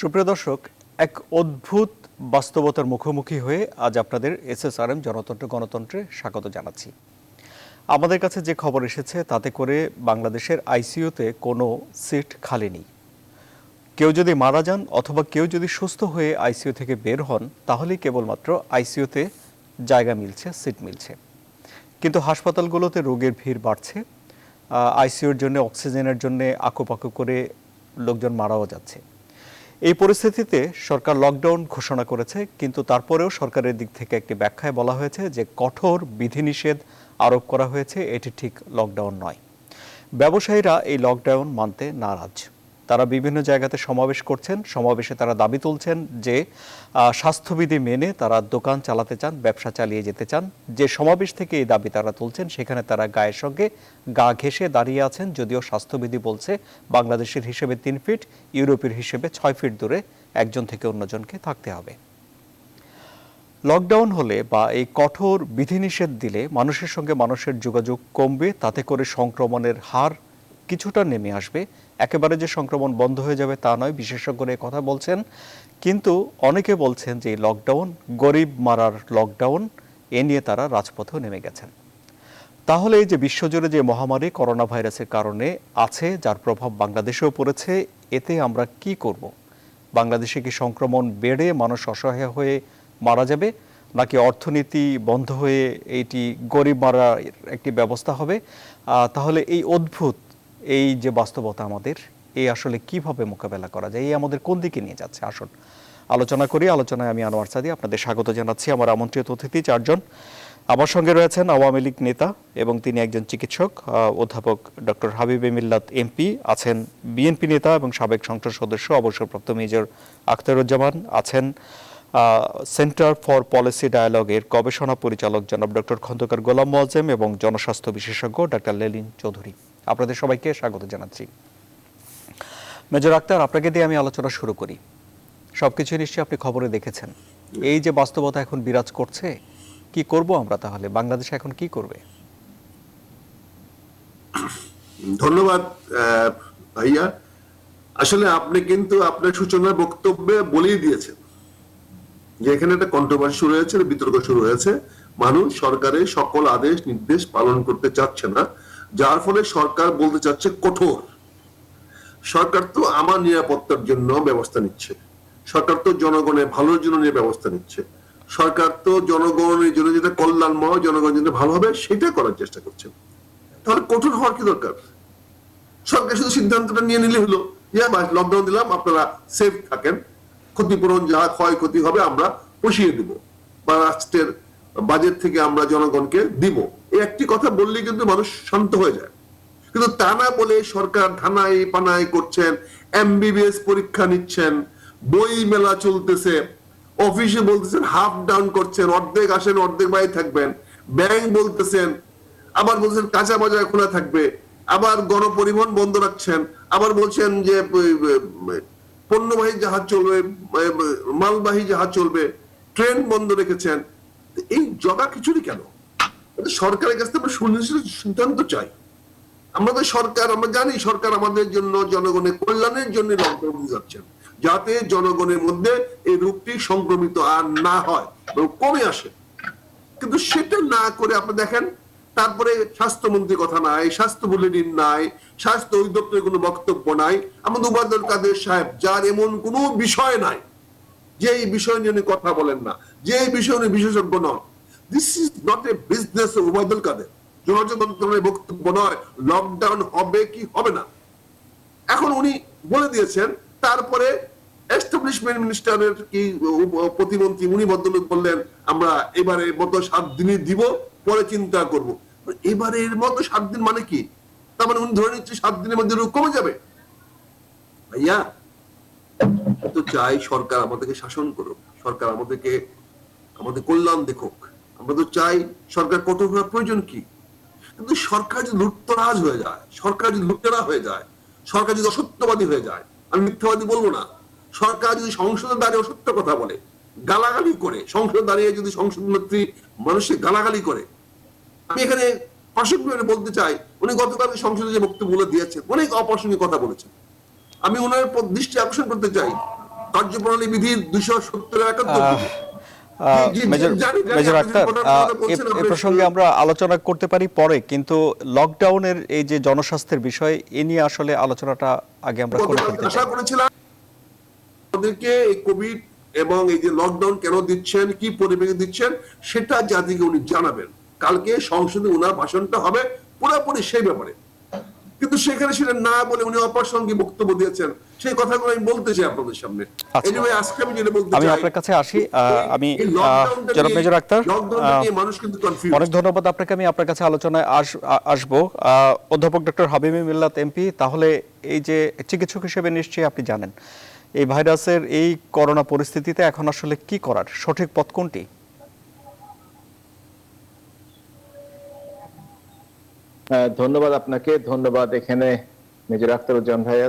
সুপ্রিয় দর্শক, এক অদ্ভুত বাস্তবতার মুখোমুখি হয়ে আজ আপনাদের এসএসআরএম জনতন্ত্র গণতন্ত্রে স্বাগত জানাচ্ছি। আমাদের কাছে যে খবর এসেছে তাতে করে বাংলাদেশের আইসিইউতে কোনো সিট খালি নেই। কেউ যদি মারা যান অথবা কেউ যদি সুস্থ হয়ে আইসিইউ থেকে বের হন তাহলেই কেবলমাত্র আইসিইউতে জায়গা মিলছে, সিট মিলছে। কিন্তু হাসপাতালগুলোতে রোগীর ভিড় বাড়ছে, আইসিইউর জন্য অক্সিজেনের জন্য আকুপাকু করে লোকজন মারাও যাচ্ছে। এই পরিস্থিতিতে সরকার লকডাউন ঘোষণা করেছে, কিন্তু তারপরেও সরকারের দিক থেকে একটি ব্যাখ্যায় বলা হয়েছে যে কঠোর বিধিনিষেধ আরোপ করা হয়েছে, এটি ঠিক লকডাউন নয়। ব্যবসায়ীরা এই লকডাউন মানতে নারাজ। তারা বিভিন্ন জায়গাতে সমাবেশ করছেন, সমাবেশে তারা দাবি তুলছেন যে স্বাস্থ্যবিধি মেনে তারা দোকান চালাতে চান, ব্যবসা চালিয়ে যেতে চান। যে সমাবেশ থেকে এই দাবি তারা তুলছেন সেখানে তারা গায়ের সঙ্গে গা ঘেঁষে দাঁড়িয়ে আছেন, যদিও স্বাস্থ্যবিধি বলছে বাংলাদেশের হিসেবে 3 ফিট, ইউরোপের হিসেবে 6 ফিট দূরে একজন থেকে অন্যজনকে থাকতে হবে। লকডাউন হলে বা এই কঠোর বিধিনিষেধ দিলে মানুষের সঙ্গে মানুষের যোগাযোগ কমবে, তাতে করে সংক্রমণের হার কিছুটা নেমে আসবে। একেবারে যে সংক্রমণ বন্ধ হয়ে যাবে তা নয়, বিশেষজ্ঞরা কথা বলছেন। কিন্তু অনেকে বলছেন যে এই লকডাউন গরিব মারার লকডাউন, এ নিয়ে তারা রাজপথেও নেমে গেছেন। তাহলে এই যে বিশ্বজুড়ে যে মহামারী করোনা ভাইরাসের কারণে আছে, যার প্রভাব বাংলাদেশেও পড়েছে, এতে আমরা কি করব? বাংলাদেশে কি সংক্রমণ বেড়ে মানুষ অসহায় হয়ে মারা যাবে, নাকি অর্থনীতি বন্ধ হয়ে এইটি গরিব মারার একটি ব্যবস্থা হবে? তাহলে এই অদ্ভুত এই যে বাস্তবতা আমাদের, এই আসলে কিভাবে মোকাবেলা করা যায়, এই আমাদের কোন দিকে নিয়ে যাচ্ছে? আসুন আলোচনা করি। আলোচনায় আমি আনোয়ার সাদি আপনাদের স্বাগত জানাচ্ছি। আমার আমন্ত্রিত অতিথি 4 জন। আমার সঙ্গে রয়েছেন আওয়ামী লীগ নেতা এবং তিনি একজন চিকিৎসক, অধ্যাপক ডক্টর হাবিবে মিল্লাত এমপি, আছেন বিএনপি নেতা এবং সাবেক সংসদ সদস্য অবসরপ্রাপ্ত মেজর আখতারুজ্জামান, আছেন সেন্টার ফর পলিসি ডায়ালগের গবেষণা পরিচালক জনাব ডক্টর খন্দকার গোলাম মোয়াজ্জেম এবং জনস্বাস্থ্য বিশেষজ্ঞ ডাক্তার লেলিন চৌধুরী। আপনাদের সবাইকে স্বাগত জানাচ্ছি। মেজর আক্তার, আপনাকে দিয়ে আমি আলোচনা শুরু করি। সবকিছু নিশ্চয়ই আপনি খবরে দেখেছেন। এই যে বাস্তবতা এখন বিরাজ করছে, কি করব আমরা? তাহলে বাংলাদেশ এখন কি করবে? ধন্যবাদ ভাইয়া। আসলে আপনি কিন্তু আপনার সূচনার বক্তব্যে বলেই দিয়েছেন যে এখানে একটা কন্ট্রোভার্সি শুরু হয়েছে, বিতর্ক শুরু হয়েছে। মানুষ সরকারের সকল আদেশ নির্দেশ পালন করতে চাচ্ছে না, যার ফলে সরকার বলতে চাচ্ছে কঠোর। সরকার তো আমার নিরাপত্তার জন্য ব্যবস্থা নিচ্ছে, সরকার তো জনগণের ভালোর জন্য নিয়ে ব্যবস্থা নিচ্ছে, সরকার তো জনগণের জন্য যেটা কল্যাণময়, জনগণের জন্য ভালো হবে সেটা করার চেষ্টা করছে। তাহলে কঠোর হওয়ার কি দরকার? সরকার শুধু সিদ্ধান্তটা নিয়ে নিলে হলো, লকডাউন দিলাম, আপনারা সেফ থাকেন, ক্ষতিপূরণ যা ক্ষয়ক্ষতি হবে আমরা পুষিয়ে দিব, বা রাষ্ট্রের বাজেট থেকে আমরা জনগণকে দিব, এই একটি কথা বললেই কিন্তু মানুষ শান্ত হয়ে যায়। কিন্তু তা না বলে সরকার ধানাই পানাই করছেন, এমবিবিএস পরীক্ষা নিচ্ছেন, বই মেলা চলতেছে, অফিসে বলতেছেন হাফ ডাউন করছেন, অর্ধেক আসেন অর্ধেক বাইরে থাকবেন, ব্যাংক বলতেছেন, আবার বলছেন কাঁচা বাজার খোলা থাকবে, আবার গণপরিবহন বন্ধ রাখছেন, আবার বলছেন যে পণ্যবাহী জাহাজ চলবে, মালবাহী জাহাজ চলবে, ট্রেন বন্ধ রেখেছেন। এই জগা খিচুড়ি কেন? সরকারের কাছ থেকে আমরা সুনিশ্চিত সিদ্ধান্ত চাই। আমাদের সরকার, আমরা জানি সরকার আমাদের জন্য জনগণের কল্যাণের জন্য লকডাউন দিয়ে যাচ্ছেন, যাতে জনগণের মধ্যে এই রোগটি সংক্রমিত আর না হয়, কমে আসে। কিন্তু সেটা না করে আপনি দেখেন, তারপরে স্বাস্থ্যমন্ত্রীর কথা নাই, স্বাস্থ্য বুলেটিন নাই, স্বাস্থ্য অধিদপ্তরের কোনো বক্তব্য নাই। আমাদের ওবায়দুল কাদের সাহেব, যার এমন কোনো বিষয় নাই যে এই বিষয় নিয়ে উনি কথা বলেন না, যে এই বিষয়ে উনি বিশেষজ্ঞ নন। This is not a business Obaidul Quader, জনগণের বক্তব্য নয় লকডাউন হবে কি হবে না। এখন উনি বলে দিয়েছেন, তারপরে এস্টাবলিশমেন্ট মিনিস্টারের কি প্রতিমন্ত্রী উনি ভদ্রলোক বললেন আমরা এবারে মতো 7 দিনই দিব, পরে চিন্তা করব। এবারের মতো 7 দিন মানে কি? তার মানে উনি ধরে নিচ্ছে 7 দিনের মধ্যে রোগ কমে যাবে। ভাইয়া, তো চাই সরকার আমাদেরকে শাসন করুক, সরকার আমাদেরকে আমাদের কল্যাণ দেখুক। আমরা তো চাই সরকার কঠোর হওয়ার প্রয়োজন কি? কিন্তু সরকার যদি লুটতরাজ হয়ে যায়, সরকার যদি লুটেরা হয়ে যায়, সরকার যদি অসত্যবাদী হয়ে যায়, আমি মিথ্যাবাদী বলবো না, সরকার যদি সংসদে দাঁড়িয়ে অসত্য কথা বলে, গালাগালি করে, সংসদে দাঁড়িয়ে যদি সংসদ নেত্রী মানুষের গালাগালি করে, আমি এখানে প্রাসঙ্গিক বলতে চাই, উনি গতকাল সংসদে যে বক্তব্যগুলো দিয়েছেন অনেক অপ্রাসঙ্গিক কথা বলেছেন। আমি ওনার দৃষ্টি আকর্ষণ করতে চাই, কার্যপ্রণালী বিধির 270 জি জি মেজর জানি জানি মেজর আপনি যদি আক্তার, প্রধান কথা বলছেন এ আপনি প্রসঙ্গে আমরা আলোচনা করতে পারি পরে, কিন্তু লকডাউনের এই যে জনস্বাস্থ্যের বিষয় এ নিয়ে আসলে আলোচনাটা আগে আমরা করে গতকাল ফেলতে আশা চাই। করেছিলাম আমাদেরকে এই কোভিড এবং এই যে লকডাউন কেন দিচ্ছেন, কি পরিপ্রেক্ষিতে দিচ্ছেন, সেটা জাতিকে উনি জানাবেন। কালকে সংসদে উনার ভাষণটা হবে পুরোপুরি সেই ব্যাপারে, কিন্তু সেখানে সেটা না বলে উনি অপ্রাসঙ্গিক বক্তব্য দিয়েছেন। সেই কথাগুলো আমি বলতে চাই আপনাদের সামনে। আচ্ছা, এনিওয়ে আজকে আমি যেটা বলতে আমি চাই, আপনার কাছে আসি। আমি এই লকডাউনটা জনাব মেজর আক্তার, নিয়ে মানুষ কিন্তু কনফিউজ। অনেক ধন্যবাদ আপনাকে। আমি আপনার কাছে আলোচনায় আসবো। অধ্যাপক ডক্টর হাবিবি মিল্লাত এমপি, তাহলে এই যে চিকিৎসক হিসেবে নিশ্চয়ই আপনি জানেন এই ভাইরাসের এই করোনা পরিস্থিতিতে এখন আসলে কি করার সঠিক পথ কোনটি? ধন্যবাদ আপনাকে, ধন্যবাদ। এখানে মেজর আখতারুজ্জামান ভাই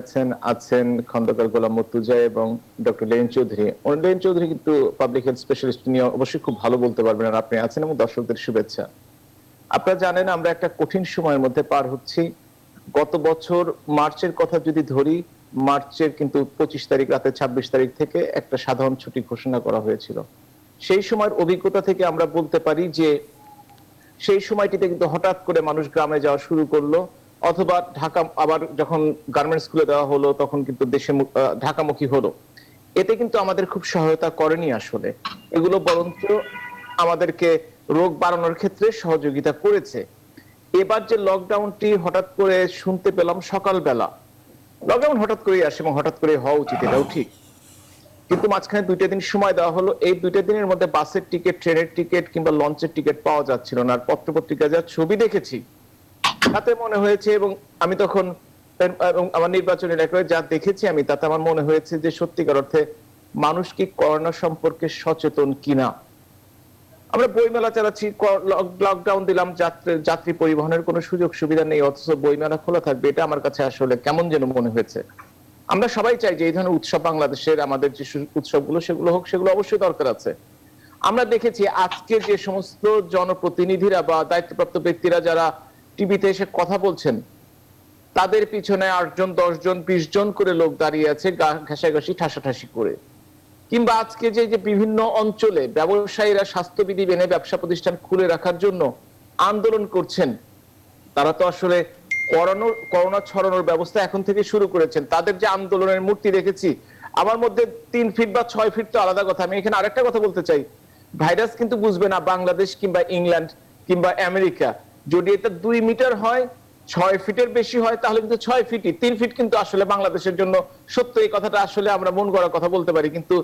আছেন খন্দকার গোলাম মর্তুজা এবং doctor lane Chowdhury. Lane Chowdhury কিন্তু পাবলিক হেলথ স্পেশালিস্ট নিয়ে অবশ্যই খুব ভালো বলতে পারবেন, আর আপনি আছেন এবং দর্শকদের শুভেচ্ছা। আপনারা জানেন আমরা একটা কঠিন সময়ের মধ্যে পার হচ্ছি। গত বছর মার্চের কথা যদি ধরি, মার্চের কিন্তু 25 তারিখ রাতে 26 তারিখ থেকে একটা সাধারণ ছুটি ঘোষণা করা হয়েছিল। সেই সময়ের অভিজ্ঞতা থেকে আমরা বলতে পারি যে সেই সময়টিতে কিন্তু হঠাৎ করে মানুষ গ্রামে যাওয়া শুরু করলো, অথবা ঢাকা আবার যখন গার্মেন্টস খুলে দেওয়া হলো তখন কিন্তু দেশে ঢাকামুখী হলো। এতে কিন্তু আমাদের খুব সহায়তা করেনি আসলে, এগুলো বরঞ্চ আমাদেরকে রোগ বাড়ানোর ক্ষেত্রে সহযোগিতা করেছে। এবার যে লকডাউনটি হঠাৎ করে শুনতে পেলাম সকালবেলা, লকডাউন হঠাৎ করেই আসে এবং হঠাৎ করে হওয়া উচিত, এটাও ঠিক, কিন্তু মাঝখানে 2টা দিন সময় দেওয়া হলো। এই 2টা দিনের মধ্যে বাসের টিকিট, ট্রেনের টিকিট কিংবা লঞ্চের টিকিট পাওয়া যাচ্ছিল না। আর পত্রপত্রিকায় যা ছবি দেখেছি তাতে মনে হয়েছে, এবং আমি তখন আমার নির্বাচনী এলাকায় যা দেখেছি আমি, তাতে আমার মনে হয়েছে যে সত্যিকার অর্থে মানুষ কি করোনা সম্পর্কে সচেতন কিনা। আমরা বইমেলা চালাচ্ছি, লকডাউন দিলাম, যাত্রী পরিবহনের কোনো সুযোগ সুবিধা নেই, অথচ বইমেলা খোলা থাকবে, এটা আমার কাছে আসলে কেমন যেন মনে হয়েছে। আমরা সবাই চাই যে এই ধরনের উৎসব বাংলাদেশের আমাদের যে উৎসবগুলো সেগুলো হোক, সেগুলো অবশ্যই দরকার আছে। আমরা দেখেছি আজকে যে সমস্ত জনপ্রতিনিধিরা বা দায়িত্বপ্রাপ্ত ব্যক্তিরা যারা টিভিতে এসে কথা বলছেন, তাদের পিছনে 8 জন 10 জন 20 জন করে লোক দাঁড়িয়ে আছে ঘেঁষাঘেঁষি ঠাসাঠাসি করে। কিংবা আজকে যে বিভিন্ন অঞ্চলে ব্যবসায়ীরা স্বাস্থ্যবিধি মেনে ব্যবসা প্রতিষ্ঠান খুলে রাখার জন্য আন্দোলন করছেন, তারা তো আসলে করোনা ছড়ানোর ব্যবস্থা এখন থেকে শুরু করেছেন। তাদের যে আন্দোলনের মূর্তি দেখেছি, আমার মধ্যে 3 ফিট বা 6 ফিট তো আলাদা কথা। আমি এখানে আরেকটা কথা বলতে চাই, ভাইরাস কিন্তু বুঝবে না বাংলাদেশ কিংবা ইংল্যান্ড কিংবা আমেরিকা। যদি এটা 2 মিটার হয়, 6 ফিটের বেশি হয়, তাহলে কিন্তু 6 ফিটই। 3 ফিট কিন্তু আসলে বাংলাদেশের জন্য সত্য, এই কথাটা আসলে আমরা মন গড়া কথা বলতে পারি, কিন্তু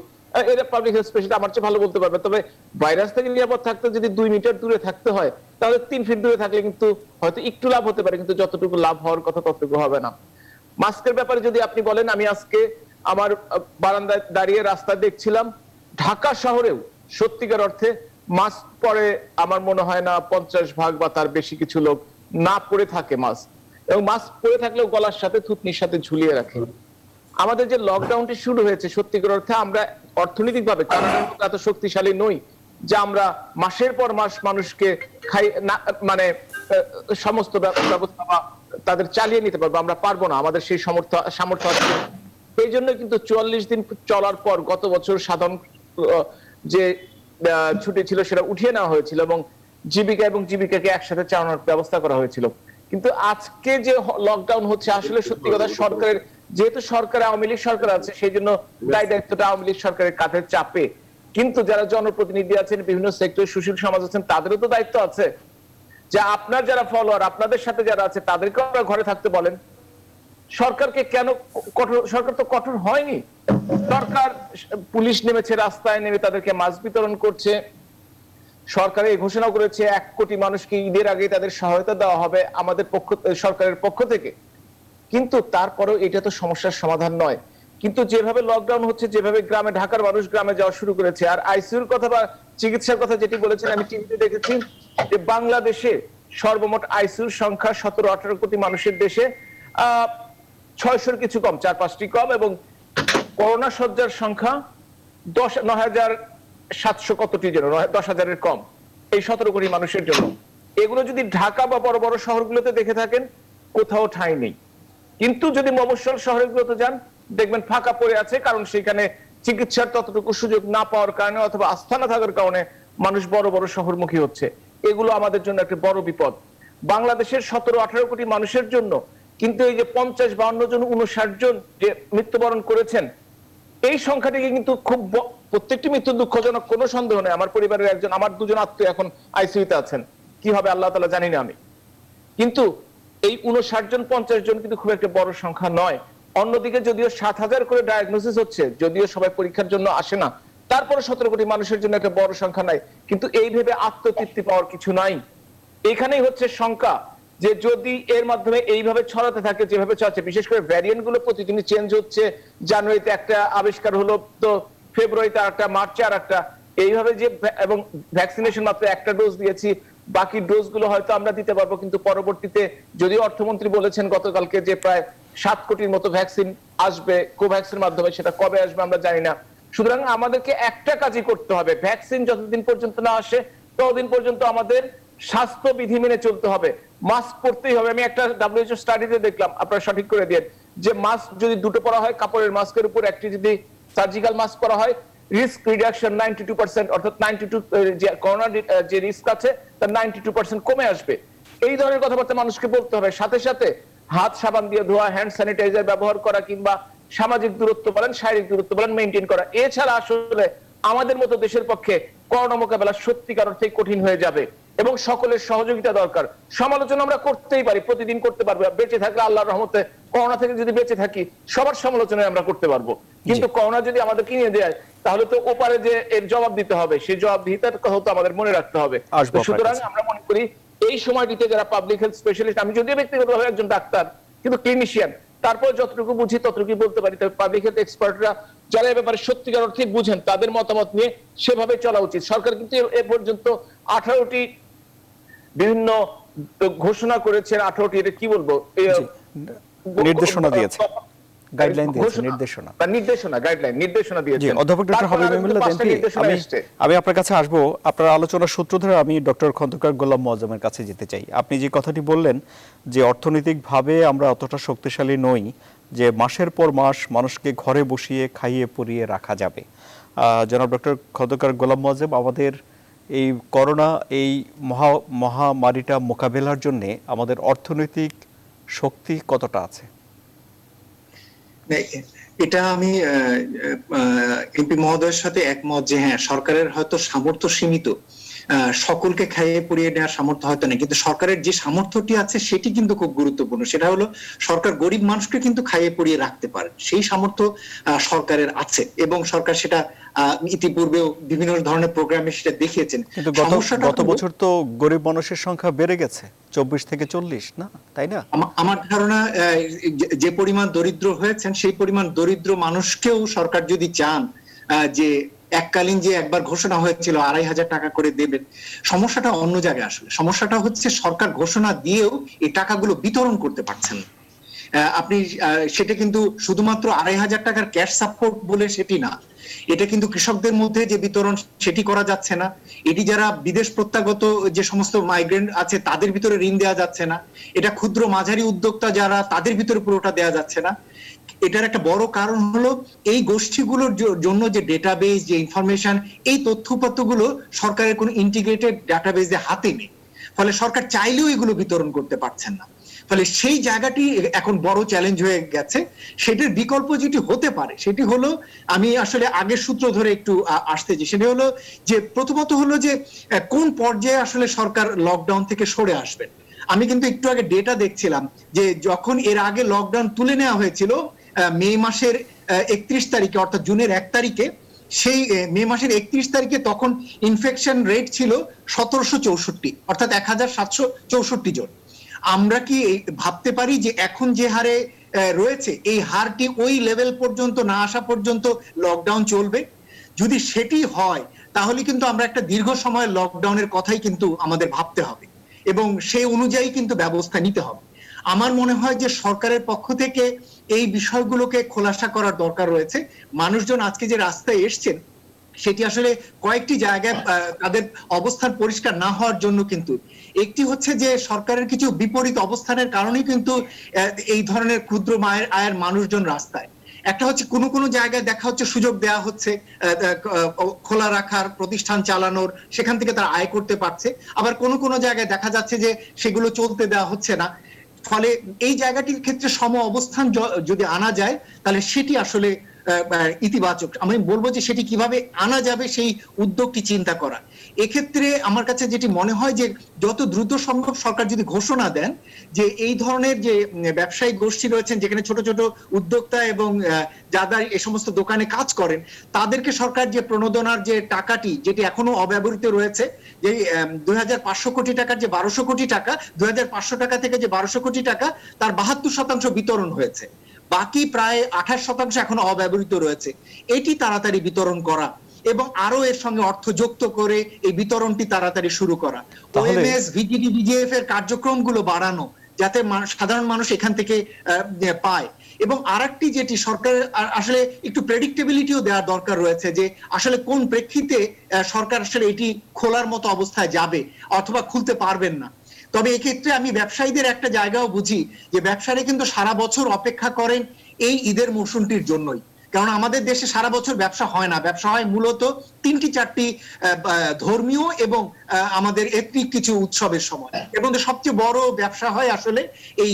এটা পাবলিক হেলথ স্পেশালিস্ট আমার চেয়ে ভালো বলতে পারবে। তবে ভাইরাস থেকে নিরাপদ থাকতে যদি 2 মিটার দূরে থাকতে হয়, তাহলে 3 ফিট দূরে থাকলে কিন্তু হয়তো একটু লাভ হতে পারে, কিন্তু যতটুকু লাভ হওয়ার কথা ততটুকু হবে না। মাস্কের ব্যাপারে যদি আপনি বলেন, আমি আজকে আমার বারান্দায় দাঁড়িয়ে রাস্তা দেখছিলাম, ঢাকা শহরেও সত্যিকার অর্থে মাস্ক পরে আমার মনে হয় না 50% বা তার বেশি কিছু লোক না পরে থাকে মাস্ক, এবং মাস্ক পরে থাকলেও গলার সাথে থুতনির সাথে ঝুলিয়ে রাখে। আমাদের যে লকডাউনটি শুরু হয়েছে, সত্যিকার অর্থে আমরা অর্থনৈতিক ভাবে কানাডার মতো এত শক্তিশালী নই যে আমরা মাসের পর মাস মানুষকে মানে সমস্ত ব্যবস্থা বা তাদের চালিয়ে নিতে পারবো, আমরা পারবো না, আমাদের সেই সামর্থ্য আছে। এই জন্য কিন্তু 44 দিন চলার পর গত বছর সাধারণ যে ছুটি ছিল সেটা উঠিয়ে নেওয়া হয়েছিল, এবং জীবিকাকে একসাথে চালানোর ব্যবস্থা করা হয়েছিল। কিন্তু আজকে যে লকডাউন হচ্ছে, আসলে সত্যি কথা সরকারের, যেহেতু সরকারে আওয়ামী লীগ সরকার আছে, সেই জন্য দায়িত্বটা আওয়ামী লীগ সরকারের কাঁধে চাপে। কিন্তু যারা জনপ্রতিনিধি আছেন, বিভিন্ন সেক্টরের সুশীল সমাজ আছেন, তাদেরও তো দায়িত্ব আছে যে আপনার যারা ফলোয়ার, আপনাদের সাথে যারা আছে তাদেরকে আপনারা ঘরে থাকতে বলেন। সরকারকে কেন কঠোর? সরকার তো কঠোর হয়নি। সরকার, পুলিশ নেমেছে রাস্তায়, নেমে তাদেরকে মাস্ক বিতরণ করছে। সরকার এই ঘোষণা করেছে 1 কোটি মানুষকে ঈদের আগে তাদের সহায়তা দেওয়া হবে আমাদের সরকারের পক্ষ থেকে। কিন্তু তারপরেও এটা তো সমস্যার সমাধান নয়। কিন্তু যেভাবে লকডাউন হচ্ছে, যেভাবে গ্রামে, ঢাকার মানুষ গ্রামে যাওয়া শুরু করেছে, আর আইসিইউর কথা বা চিকিৎসার কথা যেটি বলেছেন, আমি টিভিতে দেখেছি যে বাংলাদেশে সর্বমোট আইসিইউর সংখ্যা 17-18 কোটি মানুষের দেশে 600-র কিছু কম, 4-5টি কম, এবং করোনা শয্যার সংখ্যা 9,700 কতটি যেন, 10,000-এর কম এই 17 কোটি মানুষের জন্য। এগুলো যদি ঢাকা বা বড় বড় শহরগুলোতে দেখে থাকেন, কোথাও ঠাঁই নেই। কিন্তু যদি মফস্বল শহরগুলোতে যান, দেখবেন ফাঁকা পড়ে আছে, কারণ সেখানে চিকিৎসার ততটুকু সুযোগ না পাওয়ার কারণে অথবা আস্থা না থাকার কারণে মানুষ বড় বড় শহরমুখী হচ্ছে। এগুলো আমাদের জন্য একটা বড় বিপদ। বাংলাদেশের 17-18 কোটি মানুষের জন্য কিন্তু এই যে 50-52 জন 59 জন যে মৃত্যুবরণ করেছেন, এই সংখ্যাটিকে কিন্তু খুব প্রত্যেকটি মৃত্যু দুঃখজনক, কোনো সন্দেহ নেই। আমার পরিবারের একজন, আমার 2 জন আত্মীয় এখন আইসিইউতে আছেন, কি হবে আল্লাহ তাআলা জানি না আমি। কিন্তু এই 59 জন 50 জন কিন্তু খুব একটা বড় সংখ্যা নয়। অন্যদিকে যদিও 7,000 করে ডায়াগনোসিস হচ্ছে, যদিও সবাই পরীক্ষার জন্য আসে না, তারপরে 17 কোটি মানুষের জন্য একটা বড় সংখ্যা নাই। কিন্তু এই ভেবে আত্মতৃপ্তি পাওয়ার কিছু নাই। এখানেই হচ্ছে শঙ্কা যে যদি এর মাধ্যমে এইভাবে ছড়াতে থাকে যেভাবে চলছে, বিশেষ করে ভ্যারিয়েন্ট গুলো প্রতিদিনই চেঞ্জ হচ্ছে, জানুয়ারিতে একটা আবিষ্কার হলো, তো ফেব্রুয়ারিতে আরেকটা, মার্চে আরেকটা, এইভাবে যে, এবং ভ্যাকসিনেশন মাত্র একটা ডোজ দিয়েছি, বাকি ডোজ গুলো হয়তো আমরা দিতে পারবো, কিন্তু পরবর্তীতে যদিও অর্থমন্ত্রী বলেছেন গতকালকে যে প্রায় 7 কোটির মতো ভ্যাকসিন আসবে কোভ্যাক্সের মাধ্যমে, সেটা কবে আসবে আমরা জানি না। সুতরাং আমাদেরকে একটা কাজই করতে হবে, ভ্যাকসিন যতদিন পর্যন্ত না আসে ততদিন পর্যন্ত আমাদের স্বাস্থ্য বিধি মেনে চলতে হবে, মাস্ক পরতেই হবে। আমি একটা WHO স্টাডিতে দেখলাম, আপনারা সঠিক করে দেন, যে মাস্ক যদি দুটো পরা হয়, কাপড়ের মাস্কের উপর একটি যদি সার্জিক্যাল মাস্ক পরা হয়, রিস্ক রিডাকশন 92%, অর্থাৎ 92 যে করোনা যে রিস্ক আছে তার 92% কমে আসবে। এই ধরনের কথাবার্তা মানুষকে বলতে হবে। সাথে সাথে হাত সাবান দিয়ে ধোয়া, হ্যান্ড স্যানিটাইজার ব্যবহার করা, কিংবা সামাজিক দূরত্ব বলেন, শারীরিক দূরত্ব বলেন, মেনটেন করা। এছাড়া আসলে আমাদের মতো দেশের পক্ষে করোনা মোকাবেলা সত্যিকার অর্থে কঠিন হয়ে যাবে এবং সকলের সহযোগিতা দরকার। সমালোচনা আমরা করতেই পারি, প্রতিদিন করতে পারবো, বেঁচে থাকলে আল্লাহর রহমতে করোনা থেকে যদি বেঁচে থাকি সবার সমালোচনায় আমরা করতে পারবো। কিন্তু করোনা যদি আমাদের কিনে দেয় তাহলে তো ওপারে যে এর জবাব দিতে হবে, সেই জবাবদিহিতার কথা তো আমাদের মনে রাখতে হবে। সুতরাং আমরা মনে করি এই সময়টিতে যারা পাবলিক হেলথ স্পেশালিস্ট, আমি যদিও ব্যক্তিগতভাবে একজন ডাক্তার কিন্তু ক্লিনিশিয়ান, তারপর যতটুকু বুঝি ততটুকু বলতে পারি, তবে পাবলিক হেলথ এক্সপার্টরা যারা এ ব্যাপারে সত্যিকার অর্থে বুঝেন তাদের মতামত নিয়ে সেভাবে চলা উচিত। সরকার কিন্তু এ পর্যন্ত 18টি বিভিন্ন ঘোষণা করেছেন, 18টি, এটা কি বলবো, নির্দেশনা দিয়েছে, গাইডলাইন দিয়েছে, নির্দেশনা দিয়েছে। অধ্যাপক ডক্টর হাবিব আমিনুল্লাহ এমপি, আমি আপনার কাছে আসবো। আপনার আলোচনার সূত্র ধরে আমি ডক্টর খন্দকার গোলাম মোয়াজ্জেমের কাছে যেতে চাই। আপনি যে কথাটি বললেন যে অর্থনৈতিকভাবে আমরা অতটা শক্তিশালী নই যে মাসের পর মাস মানুষকে ঘরে বসিয়ে খাইয়ে পরিয়ে রাখা যাবে। জনাব ডক্টর খন্দকার গোলাম মোয়াজ্জেম, আমাদের এই করোনা, এই মহামারীটা মোকাবেলার জন্য আমাদের অর্থনৈতিক শক্তি কতটা আছে? এটা আমি এমপি মহোদয়ের সাথে একমত যে হ্যাঁ, সরকারের হয়তো সামর্থ্য সীমিত, সকলকে খাইয়ে পরিয়ে নেওয়ার সামর্থ্য হয়তো নেই, কিন্তু সরকারের যে সামর্থ্যটি আছে সেটি কিন্তু খুব গুরুত্বপূর্ণ। সেটা হলো সরকার গরিব মানুষকে কিন্তু খাইয়ে পরিয়ে রাখতে পারে, সেই সামর্থ্য সরকারের আছে এবং সরকার সেটা ইতিপূর্বেও বিভিন্ন ধরনের প্রোগ্রামে সেটা দেখিয়েছেন। কিন্তু গত বছর তো গরিব মানুষের সংখ্যা বেড়ে গেছে 24 থেকে 40, না তাই না? আমার ধারণা যে পরিমাণ দরিদ্র হয়েছেন সেই পরিমাণ দরিদ্র মানুষকেও সরকার যদি চান যে এককালীন যে একবার ঘোষণা হয়েছিল 2,500 টাকা করে দেবেন, সমস্যাটা অন্য জায়গায়। আসলে সমস্যাটা হচ্ছে সরকার ঘোষণা দিয়েও এই টাকাগুলো বিতরণ করতে পারছেন না। আপনি সেটা কিন্তু শুধুমাত্র 2,500 টাকার ক্যাশ সাপোর্ট বলে সেটি না, এটা কিন্তু কৃষকদের মধ্যে যে বিতরণ সেটি করা যাচ্ছে না, এটি যারা বিদেশ প্রত্যাগত যে সমস্ত মাইগ্রেন্ট আছে তাদের ভিতরে ঋণ দেওয়া যাচ্ছে না, এটা ক্ষুদ্র মাঝারি উদ্যোক্তা যারা তাদের ভিতরে পুরোটা দেওয়া যাচ্ছে না। এটার একটা বড় কারণ হলো এই গোষ্ঠীগুলোর জন্য যে ডেটাবেস, যে ইনফরমেশন, এই তথ্যপত্রগুলো সরকারের কোনো ইন্টিগ্রেটেড ডাটাবেসে হাতে নেই, ফলে সরকার চাইলেও এগুলো বিতরণ করতে পারছেন না। ফলে সেই জায়গাটি এখন বড় চ্যালেঞ্জ হয়ে গেছে। সেটার বিকল্প যেটি হতে পারে সেটি হলো, আমি আসলে আগের সূত্র ধরে একটু আসতেছি, সেটি হলো যে প্রথমত হলো যে কোন পর্যায়ে আসলে সরকার লকডাউন থেকে সরে আসবেন। আমি কিন্তু একটু আগে ডেটা দেখছিলাম যে যখন এর আগে লকডাউন তুলে নেওয়া হয়েছিল মে মাসের 31 তারিখে, অর্থাৎ জুনের 1 তারিখে, সেই মে মাসের 31 তারিখে তখন ইনফেকশন রেট ছিল 1764, অর্থাৎ 1764 জন। আমরা কি ভাবতে পারি যে এখন যে হারে রয়েছে এই হারটি ওই লেভেল পর্যন্ত না আসা পর্যন্ত লকডাউন চলবে? যদি সেটি হয় তাহলে কিন্তু আমরা একটা দীর্ঘ সময় লকডাউনের কথাই কিন্তু আমাদের ভাবতে হবে এবং সেই অনুযায়ী কিন্তু ব্যবস্থা নিতে হবে। আমার মনে হয় যে সরকারের পক্ষ থেকে এই বিষয়গুলোকে খোলাসা করার দরকার রয়েছে। মানুষজন আজকে যে রাস্তায় এসছেন সেটি আসলে কয়েকটি জায়গায় তাদের অবস্থান পরিষ্কার না হওয়ার জন্য, কিন্তু একটি হচ্ছে যে সরকারের কিছু বিপরীত অবস্থানের কারণেই কিন্তু এই ধরনের ক্ষুদ্র আয়ের মানুষজন রাস্তায়। একটা হচ্ছে কোনো কোনো জায়গায় দেখা হচ্ছে সুযোগ দেওয়া হচ্ছে খোলা রাখার, প্রতিষ্ঠান চালানোর, সেখান থেকে তারা আয় করতে পারছে, আবার কোনো কোনো জায়গায় দেখা যাচ্ছে যে সেগুলো চলতে দেওয়া হচ্ছে না। ফলে এই জায়গাটির ক্ষেত্রে সম অবস্থান যদি আনা যায় তাহলে সেটি আসলে ইতিবাচক। আমি বলবো যে সেটি কিভাবে আনা যাবে সেই উদ্যোগটি চিন্তা করা। এক্ষেত্রে আমার কাছে যেটি মনে হয় যে যত দ্রুত সম্ভব সরকার যদি ঘোষণা দেন যে এই ধরনের যে ব্যবসায়িক গোষ্ঠী রয়েছেন যেখানে ছোট ছোট উদ্যোক্তা এবং যারা এই সমস্ত দোকানে কাজ করেন তাদেরকে সরকার যে প্রণোদনার যে টাকাটি যেটি এখনো অব্যবহৃত রয়েছে, যে 2500 কোটি টাকার যে 1200 কোটি টাকা, 2500 টাকা থেকে যে 1200 কোটি টাকা তার 72% বিতরণ হয়েছে, বাকি প্রায় 28% এখনো অব্যবহৃত রয়েছে। এটি তাড়াতাড়ি বিতরণ করা এবং আরো এর সঙ্গে অর্থ যুক্ত করে এই বিতরণটি তাড়াতাড়ি শুরু করা, ওএমএস ভিজিডি ভিজিএফ এর কার্যক্রমগুলো বাড়ানো যাতে সাধারণ মানুষ এখান থেকে পায়। এবং আরেকটি যেটি সরকার আসলে একটু প্রেডিক্টেবিলিটিও দেওয়ার দরকার রয়েছে যে আসলে কোন প্রেক্ষিতে সরকার আসলে এটি খোলার মতো অবস্থায় যাবে অথবা খুলতে পারবেন না। তবে এক্ষেত্রে আমি ব্যবসায়ীদের একটা জায়গাও বুঝি যে ব্যবসায়ীরা কিন্তু সারা বছর অপেক্ষা করেন এই ঈদের মৌসুমটির জন্যই, কারণ আমাদের দেশে সারা বছর ব্যবসা হয় না, ব্যবসা হয় মূলত 3-4টি ধর্মীয় এবং আমাদের এথনিক কিছু উৎসবের সময়। এর মধ্যে সবচেয়ে বড় ব্যবসা হয় আসলে এই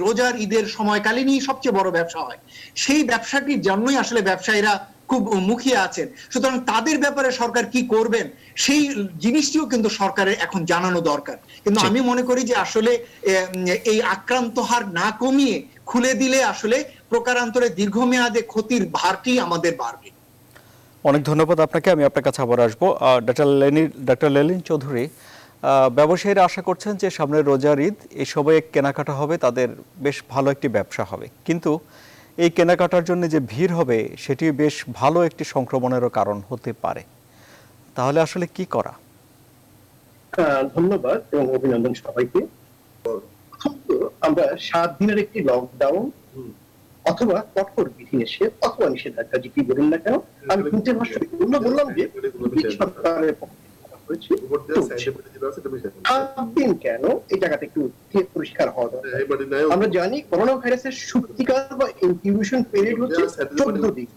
রোজার ঈদের সময়কালীনই সবচেয়ে বড় ব্যবসা হয়। সেই ব্যবসাটির জন্যই আসলে ব্যবসায়ীরা খুব মুখিয়ে আছেন। সুতরাং তাদের ব্যাপারে সরকার কি করবেন সেই জিনিসটিও কিন্তু সরকারের এখন জানানো দরকার। কিন্তু আমি মনে করি যে আসলে এই আক্রান্ত হার না কমিয়ে খুলে দিলে আসলে প্রকারান্তরে দীর্ঘমেয়াদে ক্ষতির ভারটি আমাদের বাড়বে। অনেক ধন্যবাদ আপনাকে। আমি আপনার কাছে আবার আসবো। ডক্টর লেলিন চৌধুরী, ব্যবসায়ীরা আশা করছেন যে সামনে রোজার ঈদ, এই সময়ে কেনাকাটা হবে, তাদের বেশ ভালো একটি ব্যবসা হবে, কিন্তু এই কেনাকাটার জন্য যে ভিড় হবে সেটি বেশ ভালো একটি সংক্রমণেরও কারণ হতে পারে। তাহলে আসলে কি করা? ধন্যবাদ এবং অভিনন্দন সবাইকে। আমরা 7 দিনের একটি লকডাউন অথবা কঠোর বিধিনিষেধ অথবা নিষেধাজ্ঞা যেটি বলুন না কেন, আমি তিনটে ভাষা বললাম যে সরকারের পক্ষে দিন কেন এই জায়গাটা একটু পরিষ্কার হওয়া দরকার। আমরা জানি করোনা ভাইরাসের সত্যিকার বা ইনকিউবেশন পিরিয়ড হচ্ছে 14 দিন,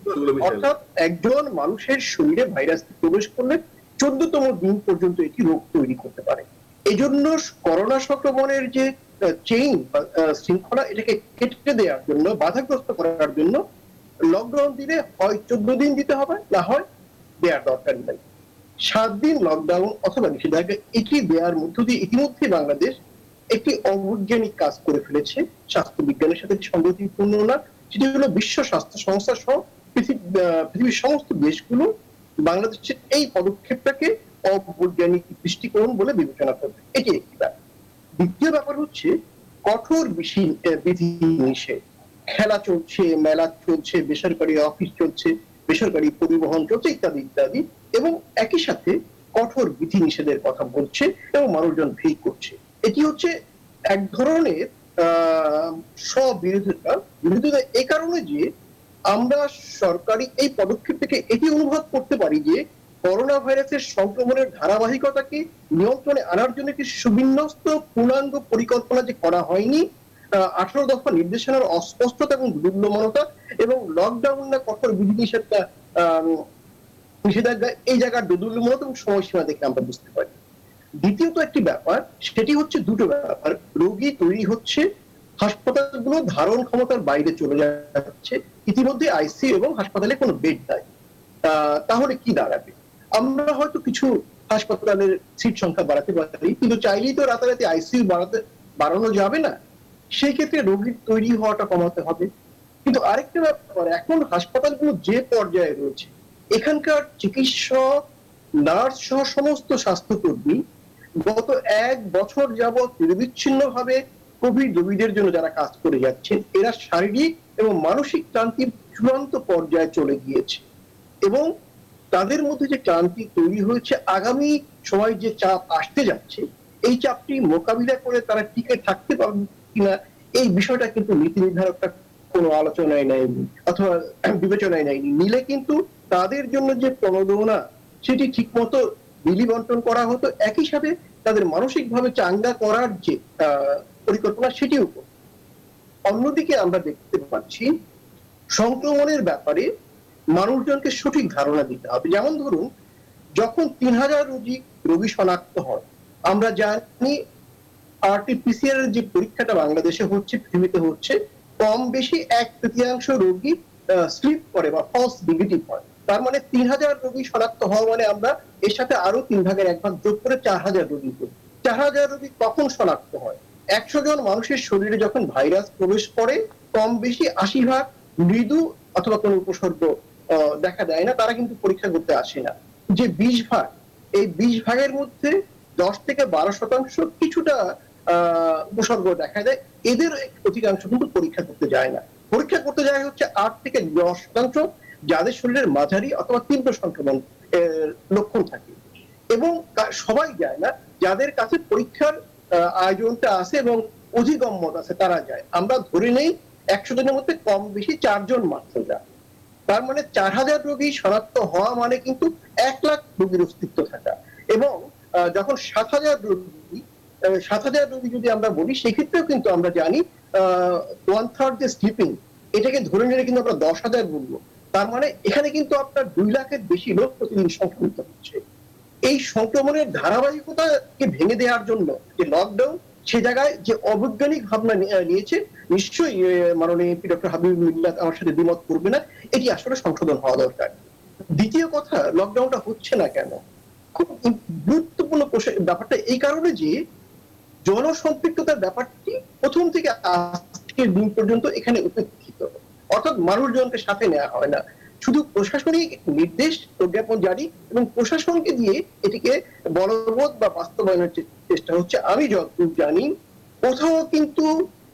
অর্থাৎ একজন মানুষের শরীরে ভাইরাস প্রবেশ করলে 14তম দিন পর্যন্ত এটি রোগ তৈরি করতে পারে। এই জন্য করোনা সংক্রমণের যে চেইন বা শৃঙ্খলা এটাকে কেটে দেওয়ার জন্য, বাধাগ্রস্ত করার জন্য লকডাউন দিলে হয় 14 দিন দিতে হবে, না হয় দেওয়ার দরকার নেই। 7 দিন লকডাউন অথবা নিষেধাজ্ঞা এটি দেওয়ার মধ্য দিয়ে ইতিমধ্যে বাংলাদেশ একটি অবৈজ্ঞানিক কাজ করে ফেলেছে, স্বাস্থ্য বিজ্ঞানের সাথে সঙ্গতিপূর্ণ না, সেটি হলো বিশ্ব স্বাস্থ্য সংস্থা সহ পৃথিবীর সমস্ত দেশগুলো বাংলাদেশের এই পদক্ষেপটাকে অবৈজ্ঞানিক দৃষ্টিকোণ বলে বিবেচনা করবে। এটি একটি ব্যাপার। দ্বিতীয় ব্যাপার হচ্ছে কঠোর বিধি নিষেধ। খেলা চলছে, মেলা চলছে, বেসরকারি অফিস চলছে, বেসরকারি পরিবহন চলছে, ইত্যাদি ইত্যাদি, এবং একই সাথে কঠোর বিধি নিষেধের কথা বলছে এবং মানুষজন ভিড় করছে। এটি হচ্ছে এক ধরনের বিরোধিতা এই কারণে যে আমরা সরকারি এই পদক্ষেপ থেকে এটি অনুভব করতে পারি যে করোনা ভাইরাসের সংক্রমণের ধারাবাহিকতাকে নিয়ন্ত্রণে আনার জন্য একটি সুবিন্যস্ত পূর্ণাঙ্গ পরিকল্পনা যে করা হয়নি, 18 দফা নির্দেশনার অস্পষ্টতা এবং দুর্বলতা এবং লকডাউন না কঠোর বিধি নিষেধাজ্ঞা এই জায়গার দুর্বলতা এবং সময়সীমা দেখে আমরা বুঝতে পারি। দ্বিতীয়ত একটি ব্যাপার, সেটি হচ্ছে দুটো ব্যাপার। রোগী তৈরি হচ্ছে, হাসপাতালগুলো ধারণ ক্ষমতার বাইরে চলে যাচ্ছে, ইতিমধ্যে আইসিইউ এবং হাসপাতালে কোনো বেড নাই। তাহলে কি দাঁড়াবে? আমরা হয়তো কিছু হাসপাতালের সিট সংখ্যা বাড়াতে পারি, কিন্তু চাইলেই তো রাতারাতি আইসিইউ বাড়ানো যাবে না। সেই ক্ষেত্রে রোগীর তৈরি হওয়াটা কমাতে হবে। কিন্তু আরেকটা ব্যাপার, এখন হাসপাতালগুলো যে পর্যায়ে রয়েছে, এখানকার চিকিৎসক, নার্স সহ সমস্ত স্বাস্থ্যকর্মী গত 1 বছর যাবৎ নিরবিচ্ছিন্ন ভাবে কোভিড রোগীদের জন্য যারা কাজ করে যাচ্ছেন, এরা শারীরিক এবং মানসিক ক্লান্তির চূড়ান্ত পর্যায়ে চলে গিয়েছে এবং তাদের মধ্যে যে ক্লান্তি তৈরি হয়েছে, আগামী সময় যে চাপ আসতে যাচ্ছে, এই চাপটি মোকাবিলা করে তারা টিকে থাকতে পারবে কিনা এই বিষয়টা কিন্তু নীতি নির্ধারকরা কোনো আলোচনায় নেয়নি অথবা বিবেচনায় নেয়নি। নিলে কিন্তু তাদের জন্য যে প্রণোদনা সেটি ঠিক মতো বিলি বন্টন করা হতো, একই সাথে তাদের মানসিকভাবে চাঙ্গা করার যে পরিকল্পনা সেটিও। অন্যদিকে আমরা দেখতে পাচ্ছি সংক্রমণের ব্যাপারে মানুষজনকে সঠিক ধারণা দিতে হবে। যেমন ধরুন, যখন 3000 রোগী শনাক্ত হয়, আমরা জানি আরটিপিসিআর এর যে পরীক্ষাটা বাংলাদেশে হচ্ছে, পৃথিবীতে হচ্ছে, কম বেশি 1/3 রোগী স্লিপ করে বা ফলস নেগেটিভ হয়। তার মানে 3000 রোগী শনাক্ত হওয়া মানে আমরা এর সাথে আরো 3/1 যোগ করে 4000 রোগী করি। 4000 রোগী কখন শনাক্ত হয়? 100 জন মানুষের শরীরে যখন ভাইরাস প্রবেশ করে, কম বেশি 80% মৃদু অথবা কোনো উপসর্গ দেখা দেয় না, তারা কিন্তু পরীক্ষা করতে আসে না। যে 20 ভাগ, এই 20 ভাগের মধ্যে 10 থেকে 12% কিছুটা উপসর্গ দেখা দেয়, এদের অধিকাংশ কিন্তু পরীক্ষা করতে যায় না। পরীক্ষা করতে যায় হচ্ছে 8 থেকে 10% যাদের শরীরের মাঝারি অথবা তীব্র সংক্রমণ লক্ষণ থাকে, এবং সবাই যায় না। যাদের কাছে পরীক্ষার আয়োজনটা আছে এবং অধিগম্যতা আছে তারা যায়। আমরা ধরে নেই 100 জনের মধ্যে কম বেশি 4 জন মাত্র যায়। তার মানে 4000 রোগী শনাক্ত হওয়া মানে কিন্তু 1 লাখ রোগীর অস্তিত্ব থাকা। এবং যখন 7,000 রোগী যদি আমরা বলি, সেক্ষেত্রেও কিন্তু আমরা জানি 1/3 যে স্লিপিং, এটাকে ধরে নিলে কিন্তু আমরা 10,000 বলবো। তার মানে এখানে কিন্তু আপনার 2 লাখের বেশি লোক প্রতিদিন সংক্রমিত হচ্ছে। এই সংক্রমণের ধারাবাহিকতাকে ভেঙে দেওয়ার জন্য যে লকডাউন, সে জায়গায় যে অবৈজ্ঞানিক ভাবনা নিয়েছে, নিশ্চয়ই মাননীয় এমপি ডক্টর হাবিবুল মিল্লাত আমার সাথে দ্বিমত করবে না, এটি আসলে সংশোধন হওয়া দরকার। দ্বিতীয় কথা, লকডাউনটা হচ্ছে না কেন? খুব গুরুত্বপূর্ণ ব্যাপারটা এই কারণে যে জনসম্পৃক্ততার ব্যাপারটি প্রথম থেকে আজকের দিন পর্যন্ত এখানে উপেক্ষিত, অর্থাৎ মানুষজনকে সাথে নেওয়া হয় না। শুধু প্রশাসনিক নির্দেশ, প্রজ্ঞাপন জারি এবং প্রশাসনকে দিয়ে এটিকে বলবৎ বা বাস্তবায়নের চেষ্টা হচ্ছে। আমি যতদূর জানি, কোথাও কিন্তু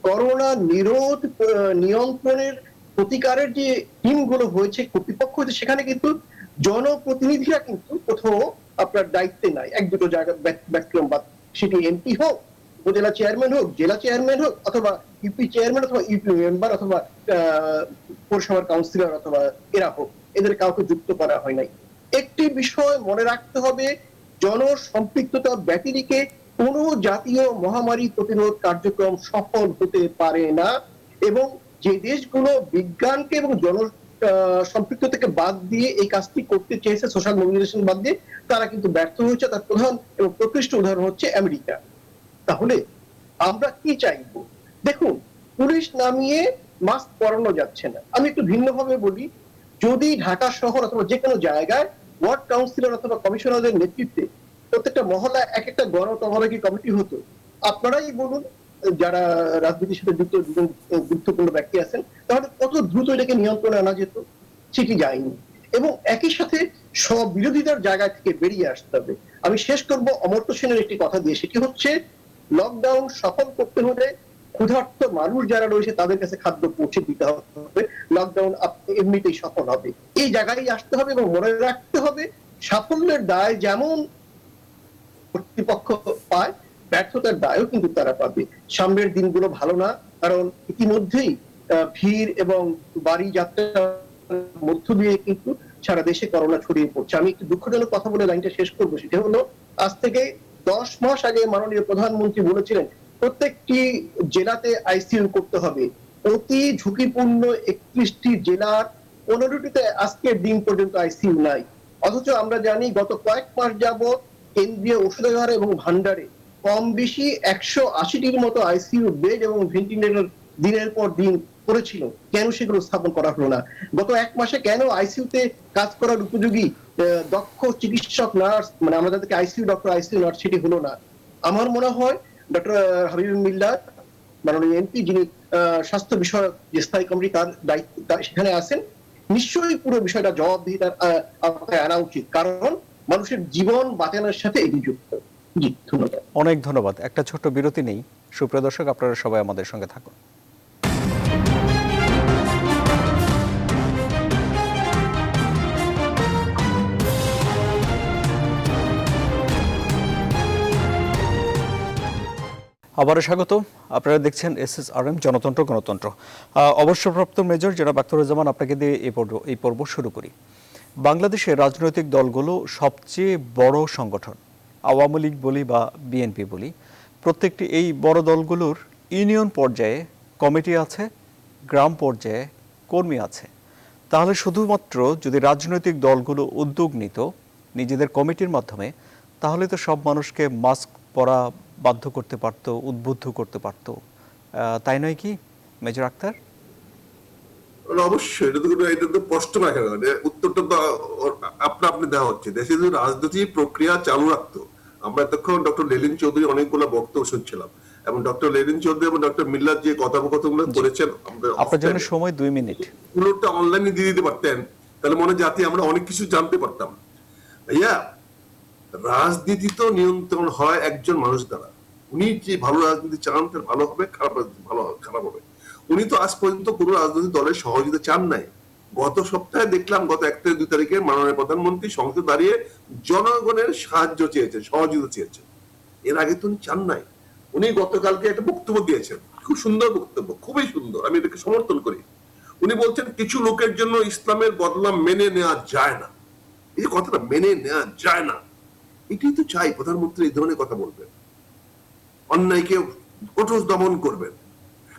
করোনা নিরোধ নিয়ন্ত্রণের প্রতিকারের যে টিমগুলো হয়েছে, কর্তৃপক্ষ হয়েছে, সেখানে কিন্তু জনপ্রতিনিধিরা কিন্তু কোথাও আপনার দায়িত্বে নাই। 1-2 জায়গা ব্যতিক্রম বাদ, সেটি এমপি হোক, উপজেলা চেয়ারম্যান হোক, জেলা চেয়ারম্যান হোক, অথবা ইউপি চেয়ারম্যান, অথবা ইউপি মেম্বার, অথবা পৌরসভার কাউন্সিলর, অথবা এরা হোক, এদের কাউকে যুক্ত করা হয় নাই। একটি বিষয় মনে রাখতে হবে, জনসম্পৃক্ততা ব্যতিরেকে কোনো জাতীয় মহামারী প্রতিরোধ কার্যক্রম সফল হতে পারে না। এবং যে দেশগুলো বিজ্ঞানকে এবং সম্পৃক্ততাকে বাদ দিয়ে এই কাজটি করতে চেয়েছে, সোশ্যাল মোবিলাইজেশন বাদ দিয়ে, তারা কিন্তু ব্যর্থ হয়েছে। তার প্রধান এবং প্রকৃষ্ট উদাহরণ হচ্ছে আমেরিকা। তাহলে আমরা কি চাইবো? দেখুন, পুলিশ নামিয়ে মাস্ক পরানো যাচ্ছে না। আমি একটু ভিন্নভাবে বলি, যদি ঢাকা শহর অথবা যে কোনো জায়গায় ওয়ার্ড কাউন্সিলর অথবা কমিশনারদের নেতৃত্বে প্রত্যেকটা মহল্লায় এক একটা গণতদারকি কমিটি হতো, আপনারাই বলুন যারা রাজনীতির সাথে যুক্ত গুরুত্বপূর্ণ ব্যক্তি আছেন, তাহলে কত দ্রুত এটাকে নিয়ন্ত্রণে আনা যেত। সেটি যায়নি। এবং একই সাথে সব বিরোধিতার জায়গা থেকে বেরিয়ে আসতে হবে। আমি শেষ করব অমর্ত্য সেনের একটি কথা দিয়ে, সেটি হচ্ছে লকডাউন সফল করতে হলে ক্ষুধার্ত মানুষ যারা রয়েছে তাদের কাছে খাদ্য পৌঁছে দিতে হবে। লকডাউন এমনিতেই সফল হবে। এই জায়গায় আসতে হবে এবং মনে রাখতে হবে, সাফল্যের দায় যেমন কর্তৃপক্ষ পায়, ব্যর্থতার দায়ও কিন্তু তারা পাবে। সামনের দিনগুলো ভালো না, কারণ ইতিমধ্যেই ভিড় এবং বাড়ি যাত্রার মধ্য দিয়ে কিন্তু সারা দেশে করোনা ছড়িয়ে পড়ছে। আমি একটু দুঃখজনক কথা বলে লাইনটা শেষ করবো, সেটা হলো, আজ থেকে 10 মাস আগে মাননীয় প্রধানমন্ত্রী বলেছিলেন প্রত্যেকটি জেলাতে আইসিইউ করতে হবে। অতি ঝুঁকিপূর্ণ 31টি জেলার 15টিতে আজকের দিন পর্যন্ত আইসিইউ নাই। অথচ আমরা জানি গত কয়েক মাস যাবত কেন্দ্রীয় ঔষধাগার এবং ভান্ডারে কম বেশি 180টির মতো আইসিইউ বেড এবং ভেন্টিলেটর দিনের পর দিন করেছিল। কেন সেগুলো স্থাপন করা হলো না? গত 1 মাসে কেন আইসিইউতে কাজ করার উপযোগী দক্ষ চিকিৎসক, নার্স, মানে আমরা যাদেরকে আইসিইউ ডক্টর, আইসিইউ নার্স, সেটি হলো না। আমার মনে হয় ডক্টর হাবিবুল মিল্লাত, মাননীয় এমপি, যিনি স্বাস্থ্য বিষয়ক যে স্থায়ী কমিটি, তার দায়িত্ব সেখানে আছেন, নিশ্চয়ই পুরো বিষয়টা জবাবদিহিতার আওতায় আনা উচিত, কারণ মানুষের জীবন বাঁচানোর সাথে এটি যুক্ত। জি, ধন্যবাদ। অনেক ধন্যবাদ। একটা ছোট্ট বিরতি নেই। সুপ্রিয় দর্শক, আপনারা সবাই আমাদের সঙ্গে থাকুন। আবারও স্বাগত। আপনারা দেখছেন SSRM জনতন্ত্র গণতন্ত্র। অবসরপ্রাপ্ত মেজর জনাব আখতারুজ্জামান, আপনাকে দিয়ে এই পর্ব শুরু করি। বাংলাদেশের রাজনৈতিক দলগুলো সবচেয়ে বড় সংগঠন, আওয়ামী লীগ বলি বা বিএনপি বলি, প্রত্যেকটি এই বড় দলগুলোর ইউনিয়ন পর্যায়ে কমিটি আছে, গ্রাম পর্যায়ে কর্মী আছে, তাহলে শুধুমাত্র যদি রাজনৈতিক দলগুলো উদ্যোগ নিত নিজেদের কমিটির মাধ্যমে, তাহলে তো সব মানুষকে মাস্ক পরা বাধ্য করতে পারতো, উদ্বুদ্ধ করতে পারতো। তাই নয় কি মেজর আক্তার? অবশ্যই এটা তো প্রশ্ন না, উত্তরটা তো আপনি দেওয়া হচ্ছে। দেশে যদি রাজনৈতিক প্রক্রিয়া চালু রাখতো, আমরা এতক্ষণ ডক্টর লেলিন চৌধুরী অনেকগুলো বক্তব্য শুনছিলাম, এবং ডক্টর লেলিন চৌধুরী এবং ডক্টর মিল্লাত যে কথোপকথনগুলো করেছেন আপনার জন্য সময় 2 মিনিট। পুরোটা অনলাইনে দিয়ে দিতে পারতেন, তাহলে মনে জাতি আমরা অনেক কিছু জানতে পারতাম। ভাইয়া, রাজনীতি তো নিয়ন্ত্রণ হয় একজন মানুষ দ্বারা। উনি যে ভালো রাজনীতি চান তার ভালো হবে, খারাপ রাজনীতি ভালো হবে, খারাপ হবে। উনি তো আজ পর্যন্ত কোনো রাজনৈতিক দলের সহযোগিতা চান নাই। গত সপ্তাহে দেখলাম, গত 1 থেকে 2 তারিখে মাননীয় প্রধানমন্ত্রী সংসদে দাঁড়িয়ে জনগণের সাহায্য চেয়েছেন, সহযোগিতা চেয়েছেন। এর আগে তো উনি চান নাই। উনি গতকালকে একটা বক্তব্য দিয়েছেন, খুব সুন্দর বক্তব্য, খুবই সুন্দর, আমি এটাকে সমর্থন করি। উনি বলছেন কিছু লোকের জন্য ইসলামের বদনাম মেনে নেওয়া যায় না। এই যে কথাটা মেনে নেওয়া যায় না, এটাই তো চাই প্রধানমন্ত্রী এই ধরনের কথা বলবেন, অন্যায়কে কঠোর দমন করবেন।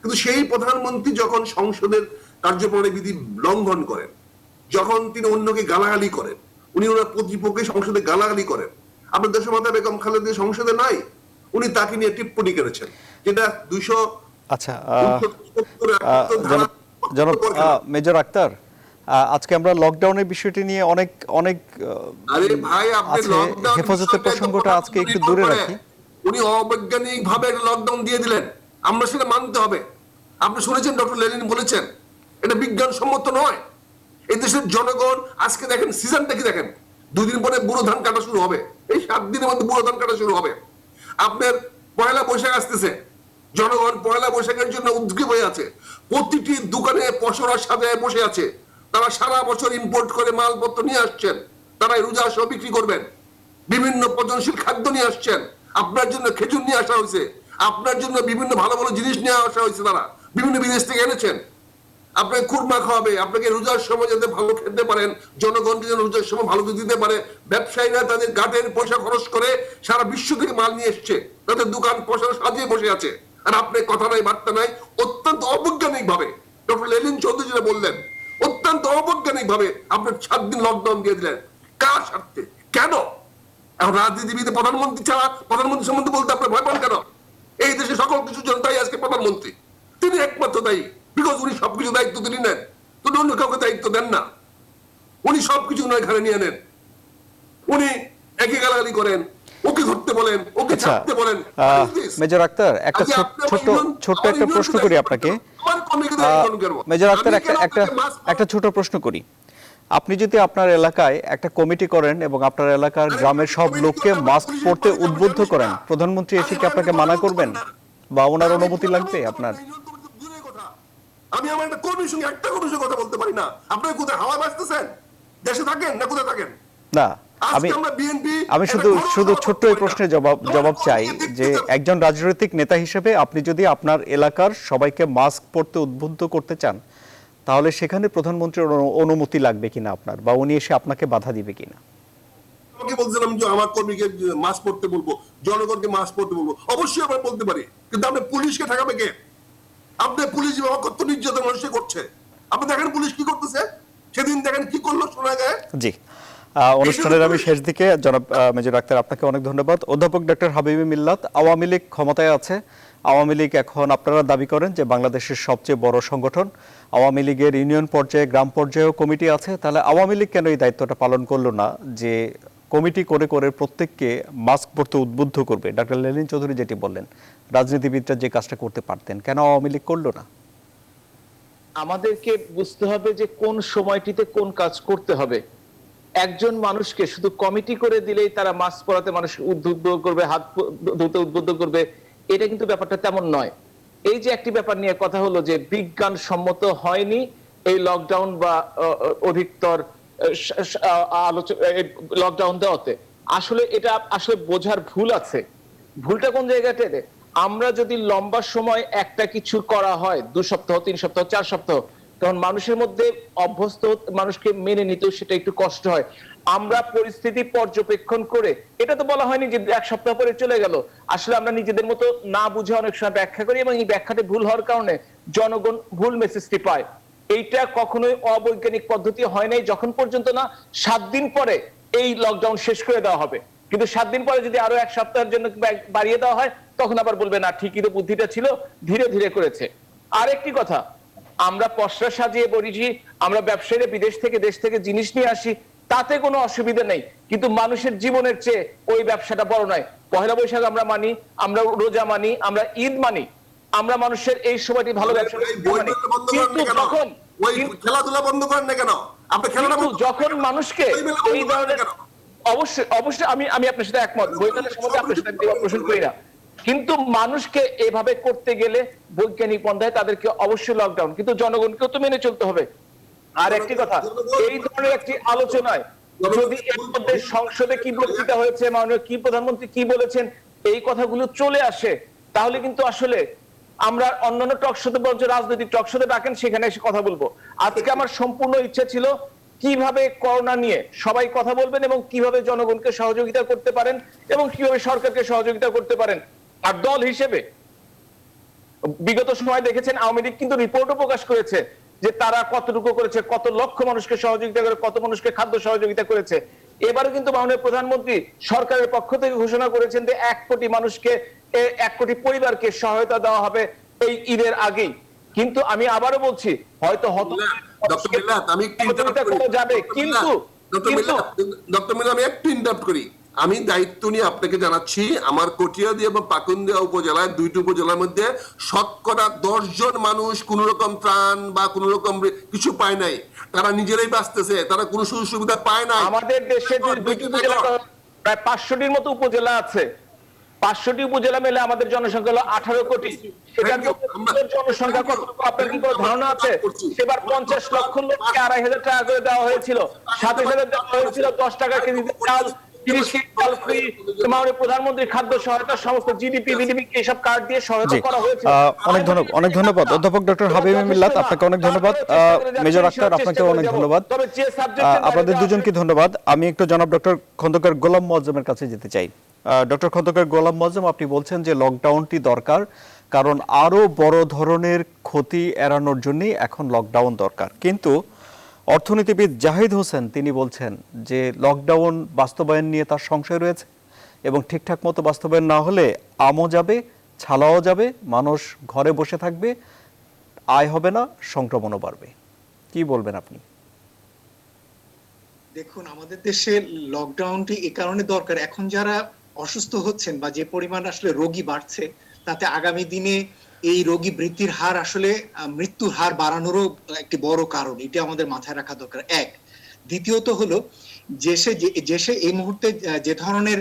কিন্তু সেই প্রধানমন্ত্রী যখন সংসদের কার্যপ্রণালী বিধি লঙ্ঘন করেন, যখন তিনি অন্যকে গালাগালি করেন, উনি ওনার প্রতিপক্ষে সংসদে গালাগালি করেন। আপনার দেশমাতা বেগম খালেদা সংসদে নাই, উনি তাকে নিয়ে টিপ্পনি করেছেন, যেটা 200। আচ্ছা, জনাব মেজর আক্তার, আজকে আমরা লকডাউনের বিষয়টি নিয়ে অনেক অনেক আরে ভাই, আপনি লকডাউন হেফাজতের প্রসঙ্গটা আজকে একটু দূরে রাখি। উনি অবৈজ্ঞানিক ভাবে লকডাউন দিয়ে দিলেন, আমরা সেটা মানতে হবে। আপনি শুনেছেন ডক্টর লেনিন বলেছেন এটা বিজ্ঞানসম্মত নয়। এই দেশের জনগণ আজকে দেখেন, সিজনটা কি দেখেন, 2 দিন পরে বুড়ো ধান কাটা শুরু হবে, এই 7 দিনের মধ্যে বুড়ো ধান কাটা শুরু হবে। আপনার পয়লা বৈশাখ আসতেছে, জনগণ পয়লা বৈশাখের জন্য উদ্গ্রীব হয়ে আছে। প্রতিটি দোকানে পসরা সাজায় বসে আছে, তারা সারা বছর ইম্পোর্ট করে মালপত্র নিয়ে আসছেন, তারা রোজা সহ বিক্রি করবেন। বিভিন্ন পচনশীল খাদ্য নিয়ে আসছেন, আপনার জন্য খেজুর নিয়ে আসা হয়েছে, আপনার জন্য বিভিন্ন ভালো ভালো জিনিস নিয়ে আসা হয়েছে, তারা বিভিন্ন বিদেশ থেকে এনেছেন। আপনাকে খুরমা খাওয়াবে, আপনাকে রোজার সময় যাতে ভালো খেতে পারেন, জনগণকে যেন রোজার সময় ভালো দিতে পারে। ব্যবসায়ীরা তাদের গাটের পয়সা খরচ করে সারা বিশ্ব থেকে মাল নিয়ে এসছে, তাদের দোকান পয়সা সাজিয়ে বসে আছে, আর আপনার কথা নাই, বার্তা নাই। অত্যন্ত অবৈজ্ঞানিক ভাবে ডক্টর লেলিন চৌধুরী যেটা বললেন, অত্যন্ত অবৈজ্ঞানিক ভাবে আপনার 7 দিন লকডাউন দিয়ে দিলেন। কার স্বার্থে? কেন? এখন রাজনীতিবিদ প্রধানমন্ত্রী ছাড়া প্রধানমন্ত্রী সম্বন্ধে বলতে আপনার ভয় পান কেন? এই দেশে সকল কিছু জন্য তাই আজকে প্রধানমন্ত্রী, তিনি একমাত্র দায়ী। বিকজ উনি সবকিছু দায়িত্ব তিনি নেন, তো অন্য কাউকে দায়িত্ব দেন না। উনি সবকিছু নয় ঘাড়ে নিয়ে নেন, উনি একে গালাগালি করেন, ওকে ধরতে বলেন, ওকে ছাড়তে বলেন। মেজর আক্তার, একটা ছোট্ট একটা প্রশ্ন করি আপনাকে। মেজর আক্তার, একটা ছোট প্রশ্ন করি। আপনি যদি আপনার এলাকায় একটা কমিটি করেন এবং আপনার এলাকার গ্রামের সব লোককে মাস্ক পরতে উদ্বুদ্ধ করেন, প্রধানমন্ত্রী এসে কি আপনাকে মানা করবেন বা ওনার অনুমতি লাগবে আপনার? আমি আমার একটা কর্মীর সঙ্গে কথা বলতে পারি না। আপনারা কোথায় হাওয়া বাজতেছেন? দেশে থাকেন না কোথায় থাকেন? না, আমি শুধু ছোট্ট এই প্রশ্নের জবাব চাই যে একজন রাজনৈতিক নেতা হিসেবে আপনি যদি আপনার এলাকার সবাইকে মাস্ক পরতে উদ্বুদ্ধ করতে চান, তাহলে সেখানে প্রধানমন্ত্রীর অনুমতি লাগবে কিনা আপনার, বা উনি এসে আপনাকে বাধা দিবে কিনা? আমাকে বলছিলাম যে আমার কর্মীকে মাস্ক পরতে বলবো, জনগণকে মাস্ক পরতে বলবো, অবশ্যই আমরা বলতে পারি, কিন্তু আপনি পুলিশকে ঠেকাবে কে? আপনি পুলিশ বিভাগ কত নির্যাতন মানুষকে করছে, আপনি দেখেন পুলিশ কি করতেছে, সেদিন দেখেন কি করলো শোনা যায়। জি, অনুষ্ঠানের আমি শেষ দিকে জনাব মেজর আক্তার, আপনাকে অনেক ধন্যবাদ। অধ্যাপক ডক্টর হাবিবি মিল্লাত, আওয়ামী লীগ ক্ষমতায় আছে, আওয়ামী লীগ এখন আপনারা দাবি করেন যে বাংলাদেশের সবচেয়ে বড় সংগঠন, আওয়ামী লীগের ইউনিয়ন পর্যায়ে গ্রাম পর্যায়েও কমিটি আছে, তাহলে আওয়ামী লীগ কেন এই দায়িত্বটা পালন করলো না যে কমিটি করে করে প্রত্যেককে মাস্ক পরতে উদ্বুদ্ধ করবে? ডক্টর লেলিন চৌধুরী যেটি বললেন, রাজনীতিবিদরা যে কাজটা করতে পারতেন, কেন আওয়ামী লীগ করলো না? আমাদেরকে বুঝতে হবে যে কোন সময়টিতে কোন কাজ করতে হবে। একজন মানুষকে শুধু কমিটি করে দিলেই তারা মাস্ক পরাতে মানুষ উদ্বুদ্ধ করবে, হাত ধুতে উদ্বুদ্ধ করবে, এটা কিন্তু ব্যাপারটা তেমন নয়। এই যে একটি ব্যাপার নিয়ে কথা হলো যে বিজ্ঞানসম্মত হয়নি এই লকডাউন বা অধিকতর লকডাউন দেওয়াতে, আসলে এটা আসলে বোঝার ভুল আছে। ভুলটা কোন জায়গাতে? আমরা যদি লম্বা সময় একটা কিছু করা হয়, 2 সপ্তাহ 3 সপ্তাহ 4 সপ্তাহ, তখন মানুষের মধ্যে অভ্যস্ত, মানুষকে মেনে নিতেও সেটা একটু কষ্ট হয়। আমরা পরিস্থিতি পর্যবেক্ষণ করে, এটা তো বলা হয়নি যে 1 সপ্তাহ পরে চলে গেল। আসলে আমরা নিজেদের মতো না বুঝে অনেক সময় ব্যাখ্যা করি এবং এই ব্যাখ্যাতে ভুল হওয়ার কারণে জনগণ ভুল মেসেজটি পায়। এইটা কখনোই অবৈজ্ঞানিক পদ্ধতি হয় নাই, যখন পর্যন্ত না 7 দিন পরে এই লকডাউন শেষ করে দেওয়া হবে। কিন্তু 7 দিন পরে যদি আরো 1 সপ্তাহের জন্য বাড়িয়ে দেওয়া হয়, তখন আবার বলবে না ঠিকই তো বুদ্ধিটা ছিল, ধীরে ধীরে করেছে। আরেকটি কথা, আমরা পসরা সাজিয়ে বলেছি আমরা ব্যবসায়ীরা বিদেশ থেকে দেশ থেকে জিনিস নিয়ে আসি, তাতে কোনো অসুবিধা নেই, কিন্তু মানুষের জীবনের চেয়ে ওই ব্যবসাটা বড় নয়। পহেলা বৈশাখ আমরা মানি, আমরা রোজা মানি, আমরা ঈদ মানি, আমরা মানুষের এই সময়টি ভালো ব্যবসা মানি। কিন্তু যখন খেলাধুলা বন্ধ করেন না কেন? আপনি খেলাটা যখন মানুষকে এই ধরনের, অবশ্যই অবশ্যই আমি আপনার সাথে একমত, বৈজ্ঞানিক সম্বন্ধে আপনার সাথে পোষণ করি না, কিন্তু মানুষকে এভাবে করতে গেলে বৈজ্ঞানিক পন্থায় তাদেরকে অবশ্যই লকডাউন, কিন্তু জনগণকেও তো মেনে চলতে হবে। আর একটি কথা, এই ধরনের একটি আলোচনায় যদি এর মধ্যে সংসদে কি বক্তৃতা হয়েছে, মাননীয় কি প্রধানমন্ত্রী কি বলেছেন, এই কথাগুলো চলে আসে, তাহলে কিন্তু আসলে আমরা অন্যান্য টকশোতে বলছে রাজনৈতিক টকশোতে ডাকেন, সেখানে এসে কথা বলবো। আজকে আমার সম্পূর্ণ ইচ্ছা ছিল কিভাবে করোনা নিয়ে সবাই কথা বলবেন এবং কিভাবে জনগণকে সহযোগিতা করতে পারেন এবং কিভাবে সরকারকে সহযোগিতা করতে পারেন। আর দল হিসেবে বিগত সময় দেখেছেন আওয়ামী লীগ কিন্তু রিপোর্টও প্রকাশ করেছে যে তারা কতটুকু করেছে, কত লক্ষ মানুষকে সহযোগিতা করে, কত মানুষকে খাদ্য সহযোগিতা করেছে। এবারে কিন্তু মাননীয় প্রধানমন্ত্রী সরকারের পক্ষ থেকে ঘোষণা করেছেন যে 1 কোটি মানুষকে, 1 কোটি পরিবারকে সহায়তা দেওয়া হবে এই ঈদের আগেই। কিন্তু আমি আবারও বলছি, হয়তো ডক্টর মিল্লাত, আমি একটু যাবে, কিন্তু ডক্টর মিল্লাত, আমি একটু ইন্টারাপ্ট করি। আমি দায়িত্ব নিয়ে আপনাকে জানাচ্ছি, আমার কটিয়াদী এবং পাকুন্দিয়া উপজেলায় 2টি উপজেলার মধ্যে শতকরা 10 জন মানুষ কোন রকম ত্রাণ বা কোন রকম কিছু পায় নাই, তারা নিজেরাই বাঁচতেছে, তারা কোনো সুযোগ সুবিধা পায় না। আমাদের দেশে যে 2টি উপজেলা, প্রায় 500টির মতো উপজেলা আছে, 500টি উপজেলা মিলে আমাদের জনসংখ্যা হলো 18 কোটি। এটার জনসংখ্যা কত আপনার কি কোনো ধারণা আছে? সেবার 50 লক্ষ লোককে 2,500 টাকা করে দেওয়া হয়েছিল, সাথে সাথে দেওয়া হয়েছিল 10 টাকা কেজিতে চাল, 30 কেজি চাল ফ্রি, প্রধানমন্ত্রী খাদ্য সহায়তা, সমস্ত জিডিপি এইসব কার্ড দিয়ে সহায়তা করা হয়েছে। অনেক ধন্যবাদ অধ্যাপক ডক্টর হাবিব মিল্লাত, আপনাকে অনেক ধন্যবাদ। মেজর আক্তার, আপনাকে অনেক ধন্যবাদ। আপনাদের দুজনকে ধন্যবাদ। আমি একটু জনাব ডক্টর খন্দকার গোলাম মোয়াজ্জেমের কাছে যেতে চাই। ডক্টর খন্দকার গোলাম মোয়াজ্জেম, আপনি বলছেন যে লকডাউনটি দরকার, কারণ আরো বড় ধরনের ক্ষতি এড়ানোর জন্যই এখন লকডাউন দরকার। কিন্তু অর্থনীতিবিদ জাহিদ হোসেন তিনি বলছেন যে লকডাউন বাস্তবায়ন নিয়ে তার সংশয় রয়েছে এবং ঠিকঠাক মতো বাস্তবায়ন না হলে আমও যাবে, ছালাও যাবে, মানুষ ঘরে বসে থাকবে, আয় হবে না, সংক্রমণও বাড়বে। কি বলবেন আপনি? দেখুন, আমাদের দেশে লকডাউনটি এ কারণে দরকার, এখন যারা অসুস্থ হচ্ছেন বা যে পরিমাণ আসলে রোগী বাড়ছে, তাতে আগামী দিনে এই রোগী বৃদ্ধির হার আসলে মৃত্যুর হার বাড়ানোরও একটি বড় কারণ, এটা আমাদের মাথায় রাখা দরকার। এক, দ্বিতীয়ত হলো দেশে এই মুহূর্তে যে ধরনের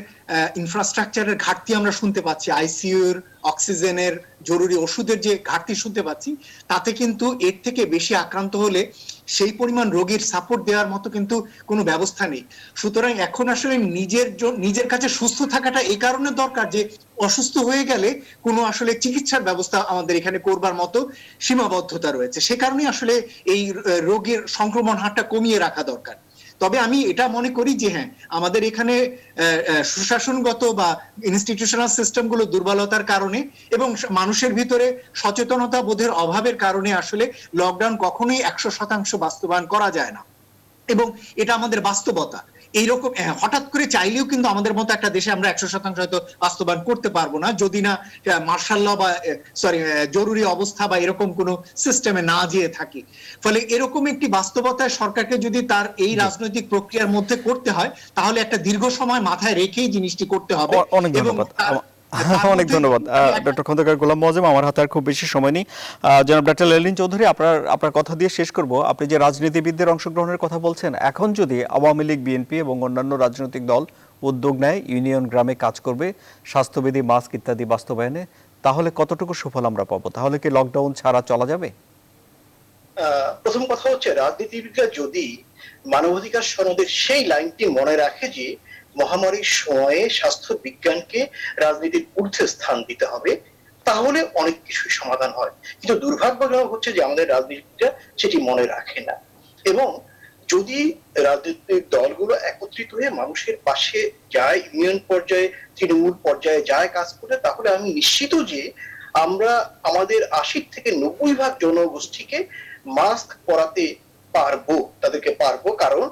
ইনফ্রাস্ট্রাকচারের ঘাটতি আমরা শুনতে পাচ্ছি, আইসিইউর, অক্সিজেনের, জরুরি ওষুধের যে ঘাটতি শুনতে পাচ্ছি, তাতে কিন্তু এর থেকে বেশি আক্রান্ত হলে সেই পরিমাণ রোগীর সাপোর্ট দেওয়ার মতো কিন্তু কোনো ব্যবস্থা নেই। সুতরাং এখন আসলে নিজের কাছে সুস্থ থাকাটা এই কারণে দরকার যে অসুস্থ হয়ে গেলে কোনো আসলে চিকিৎসার ব্যবস্থা আমাদের এখানে করবার মতো সীমাবদ্ধতা রয়েছে। সে কারণে আসলে এই রোগের সংক্রমণ হারটা কমিয়ে রাখা দরকার। তবে আমি এটা মনে করি যে হ্যাঁ, আমাদের এখানে সুশাসনগত বা ইনস্টিটিউশনাল সিস্টেমগুলো দুর্বলতার কারণে এবং মানুষের ভিতরে সচেতনতা বোধের অভাবের কারণে আসলে লকডাউন কখনোই 100% বাস্তবায়ন করা যায় না, এবং এটা আমাদের বাস্তবতা। এইরকম হঠাৎ করে চাইলেও কিন্তু আমাদের মতো একটা দেশে আমরা 100% হয়তো বাস্তবায়ন করতে পারবো না, যদি না মার্শাল ল বা জরুরি অবস্থা বা এরকম কোনো সিস্টেমে না যেয়ে থাকি। ফলে এরকম একটি বাস্তবতায় সরকারকে যদি তার এই রাজনৈতিক প্রক্রিয়ার মধ্যে করতে হয়, তাহলে একটা দীর্ঘ সময় মাথায় রেখেই জিনিসটি করতে হবে। অনেক ধন্যবাদ। অনেক ধন্যবাদ ডক্টর খন্দকার গোলাম মোয়াজ্জেম। আমার হাতে আর খুব বেশি সময় নেই। জনাব ডক্টর লেলিন চৌধুরী, আপনার কথা দিয়ে শেষ করব। আপনি যে রাজনীতিবিদদের অংশগ্রহণের কথা বলছেন, এখন যদি আওয়ামী লীগ, বিএনপি এবং অন্যান্য রাজনৈতিক দল উদ্যোগ নেয়, ইউনিয়ন গ্রামে কাজ করবে, স্বাস্থ্যবিধি, মাস্ক ইত্যাদি বাস্তবায়নে, তাহলে কতটুকু সুফল আমরা পাবো? তাহলে কি লকডাউন ছাড়া চলা যাবে? প্রথম কথা হচ্ছে, রাজনীতিবিদরা যদি মানবাধিকার সনদের সেই লাইনটি মনে রাখে যে মহামারীর সময়ে স্বাস্থ্য বিজ্ঞানকে রাজনীতির ঊর্ধ্বে স্থান দিতে হবে, তাহলে অনেক কিছুই সমাধান হয়। কিন্তু দুর্ভাগ্যজনক হচ্ছে যে আমাদের রাজনীতিবিদরা সেটি মনে রাখে না। এবং যদি রাজনৈতিক দলগুলো একত্রিত হয়ে মানুষের পাশে যায়, ইউনিয়ন পর্যায়ে, তৃণমূল পর্যায়ে যায় কাজ করে, তাহলে আমি নিশ্চিত যে আমরা আমাদের 80 থেকে 90% জনগোষ্ঠীকে মাস্ক পরাতে পারবো, তাদেরকে পারবো, কারণ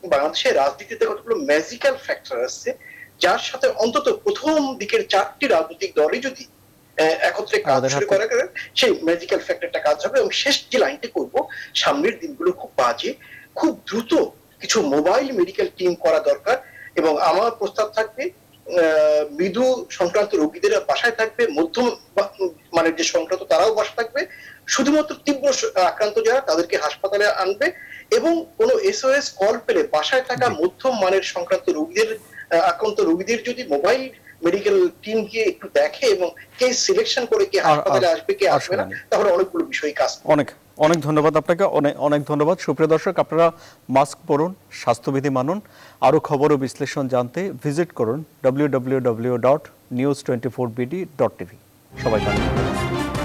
বাংলাদেশের রাজনীতিতে কতগুলো ম্যাজিক্যাল ফ্যাক্টর আছে যার সাথে অন্তত প্রথম দিকের 4টি রাজনৈতিক দলই যদি একত্রে কাজ আমাদের শুরু হাতে- করে সেই ম্যাজিক্যাল ফ্যাক্টরটা কাজ হবে। এবং শেষ যে লাইনটি করবো, সামনের দিনগুলো খুব বাজে, খুব দ্রুত কিছু মোবাইল মেডিকেল টিম করা দরকার। এবং আমার প্রস্তাব থাকবে মৃদু সংক্রান্ত রোগীদের বাসায় থাকবে, মধ্যম মানের যে সংক্রান্ত তারাও বাসায় থাকবে, শুধুমাত্র তীব্র আক্রান্ত যারা তাদেরকে হাসপাতালে আনবে। এবং কোন এসওএস কল পেলে বাসায় থাকা মধ্যম মানের সংক্রান্ত রোগীদের আক্রান্ত রোগীদের যদি মোবাইল মেডিকেল টিম গিয়ে একটু দেখে এবং কেস সিলেকশন করে কে হাসপাতালে আসবে কে আসবে না, তাহলে অনেকগুলো বিষয় কাজ। অনেক অনেক ধন্যবাদ আপনাকে, অনেক অনেক ধন্যবাদ। সুপ্রিয় দর্শক, আপনারা মাস্ক পরুন, স্বাস্থ্যবিধি মানুন। আরও খবর ও বিশ্লেষণ জানতে ভিজিট করুন www.news24bd.tv। সবাই ভালো থাকুন।